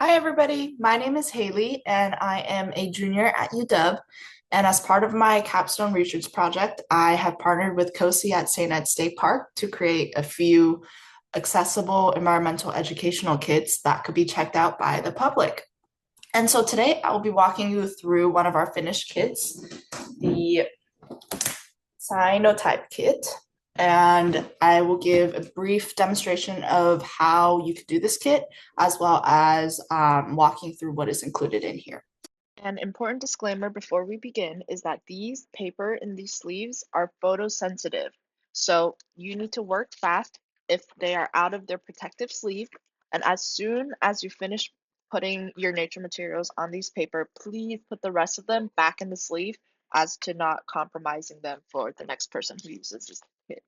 Hi, everybody. My name is Haley, and I am a junior at UW. And as part of my capstone research project, I have partnered with CoSEE at Cyanotype State Park to create a few accessible environmental educational kits that could be checked out by the public. And so today I will be walking you through one of our finished kits, the Cyanotype Kit. And I will give a brief demonstration of how you could do this kit, as well as walking through what is included in here. An important disclaimer before we begin is that these paper in these sleeves are photosensitive. So you need to work fast if they are out of their protective sleeve. And as soon as you finish putting your nature materials on these paper, please put the rest of them back in the sleeve as to not compromising them for the next person who uses this kit.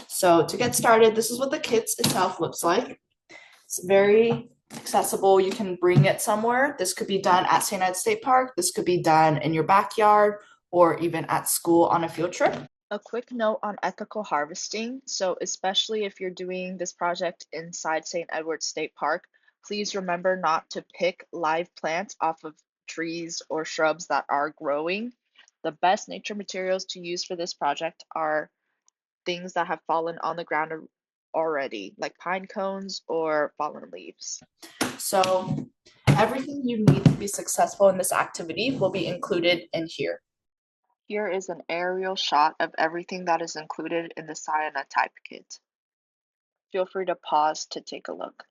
So to get started, this is what the kit itself looks like. It's very accessible. You can bring it somewhere. This could be done at St. Ed State Park. This could be done in your backyard or even at school on a field trip. A quick note on ethical harvesting. So, especially if you're doing this project inside St. Edward State Park, please remember not to pick live plants off of trees or shrubs that are growing. The best nature materials to use for this project are things that have fallen on the ground already, like pine cones or fallen leaves. So everything you need to be successful in this activity will be included in here. Here is an aerial shot of everything that is included in the Cyanotype kit. Feel free to pause to take a look.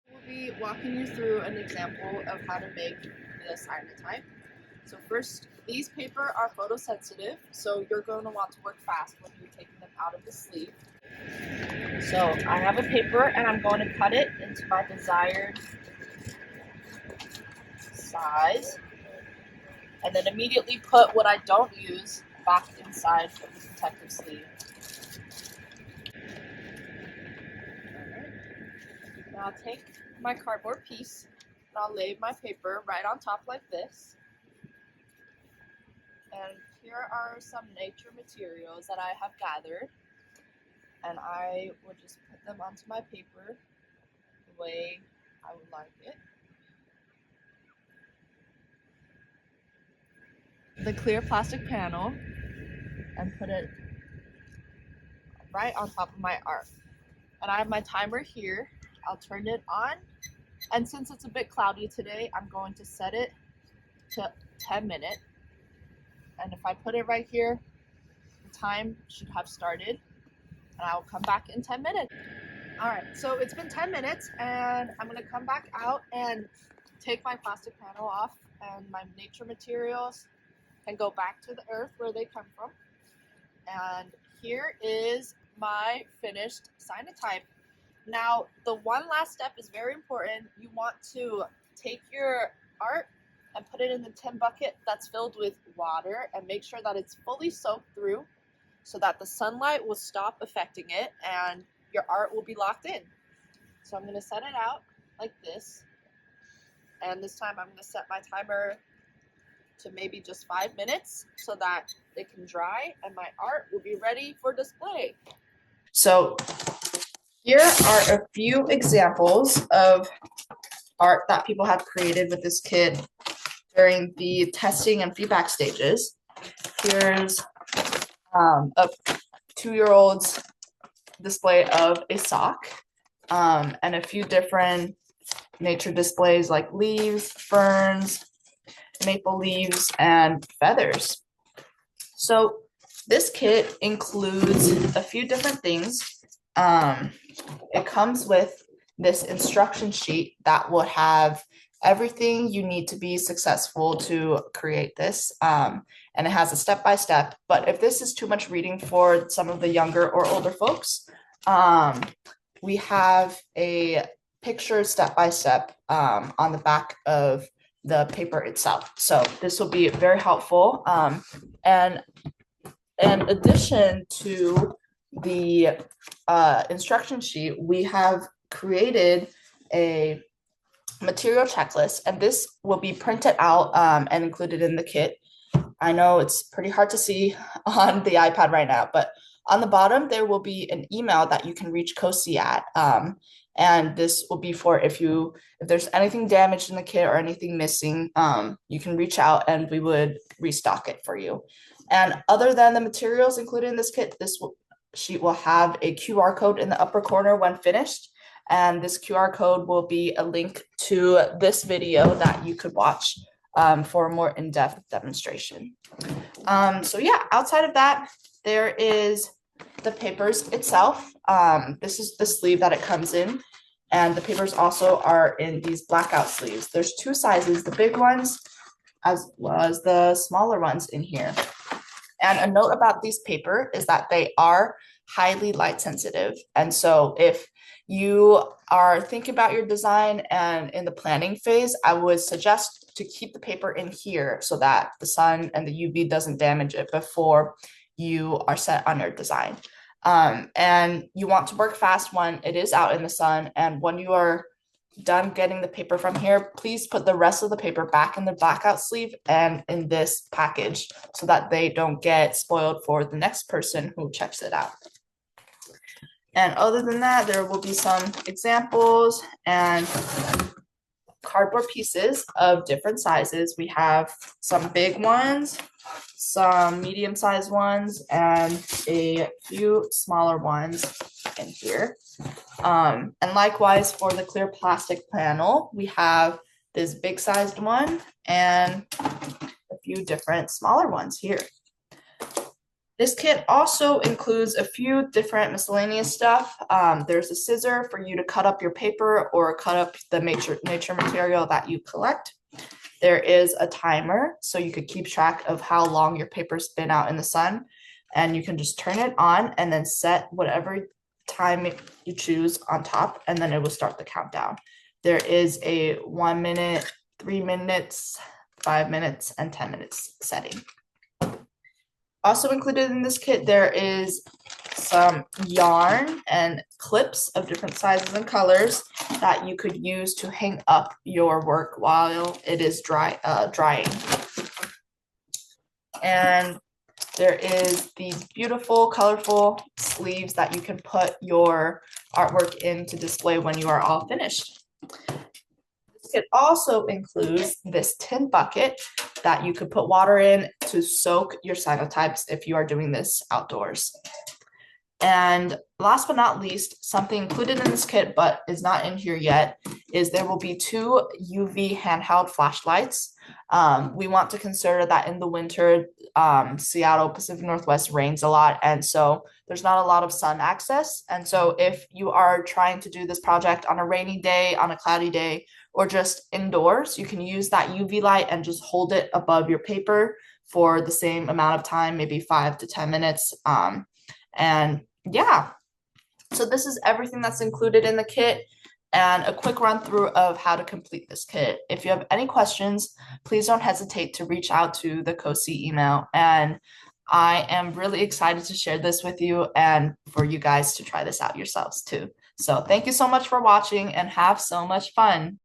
We'll be walking you through an example of how to make the cyanotype. So first, these paper are photosensitive, so you're going to want to work fast when you're taking them out of the sleeve. So I have a paper and I'm going to cut it into my desired size, and then immediately put what I don't use back inside of the protective sleeve. Now I'll take my cardboard piece and I'll lay my paper right on top like this. And here are some nature materials that I have gathered, and I will just put them onto my paper the way I would like it. The clear plastic panel and put it right on top of my art. And I have my timer here. I'll turn it on, and since it's a bit cloudy today, I'm going to set it to 10 minutes. And if I put it right here, the time should have started, and I will come back in 10 minutes. All right, so it's been 10 minutes, and I'm gonna come back out and take my plastic panel off, and my nature materials can go back to the earth where they come from. And here is my finished cyanotype. Now, the one last step is very important. You want to take your art and put it in the tin bucket that's filled with water and make sure that it's fully soaked through so that the sunlight will stop affecting it and your art will be locked in. So I'm going to set it out like this. And this time I'm going to set my timer to maybe just 5 minutes so that it can dry and my art will be ready for display. So here are a few examples of art that people have created with this kit during the testing and feedback stages. Here's a 2-year-old's display of a sock, and a few different nature displays like leaves, ferns, maple leaves, and feathers. So this kit includes a few different things. It comes with this instruction sheet that will have everything you need to be successful to create this. And it has a step-by-step, but if this is too much reading for some of the younger or older folks, we have a picture step-by-step on the back of the paper itself. So this will be very helpful. And in addition to the instruction sheet, we have created a material checklist, and this will be printed out and included in the kit. I know it's pretty hard to see on the iPad right now, but On the bottom, there will be an email that you can reach CoSEE at. And this will be for if there's anything damaged in the kit or anything missing, you can reach out and we would restock it for you. And other than the materials included in this kit, sheet will have a QR code in the upper corner when finished. And this QR code will be a link to this video that you could watch for a more in-depth demonstration. So yeah, outside of that, there is the papers itself. This is the sleeve that it comes in. And the papers also are in these blackout sleeves. There's two sizes, the big ones as well as the smaller ones in here. And a note about these paper is that they are highly light sensitive. And so if you are thinking about your design and in the planning phase, I would suggest to keep the paper in here so that the sun and the UV doesn't damage it before you are set on your design. And you want to work fast when it is out in the sun. And when you are done getting the paper from here, please put the rest of the paper back in the blackout sleeve and in this package so that they don't get spoiled for the next person who checks it out. And other than that, there will be some examples and cardboard pieces of different sizes. We have some big ones, some medium-sized ones, and a few smaller ones in here. And likewise for the clear plastic panel, we have this big-sized one and a few different smaller ones here. This kit also includes a few different miscellaneous stuff. There's a scissor for you to cut up your paper or cut up the nature material that you collect. There is a timer, so you could keep track of how long your paper's been out in the sun. And you can just turn it on and then set whatever time you choose on top, and then it will start the countdown. There is a 1 minute, 3 minutes, 5 minutes, and 10 minutes setting. Also included in this kit, there is some yarn and clips of different sizes and colors that you could use to hang up your work while it is drying. And there is these beautiful, colorful sleeves that you can put your artwork in to display when you are all finished. It also includes this tin bucket that you could put water in to soak your cyanotypes if you are doing this outdoors. And last but not least, something included in this kit but is not in here yet is there will be 2 UV handheld flashlights. We want to consider that in the winter, Seattle, Pacific Northwest rains a lot, and so there's not a lot of sun access. And so if you are trying to do this project on a rainy day, on a cloudy day, or just indoors, you can use that UV light and just hold it above your paper for the same amount of time, maybe 5 to 10 minutes. And yeah, so this is everything that's included in the kit and a quick run through of how to complete this kit. If you have any questions, please don't hesitate to reach out to the CoSEE email. And I am really excited to share this with you and for you guys to try this out yourselves too. So thank you so much for watching and have so much fun.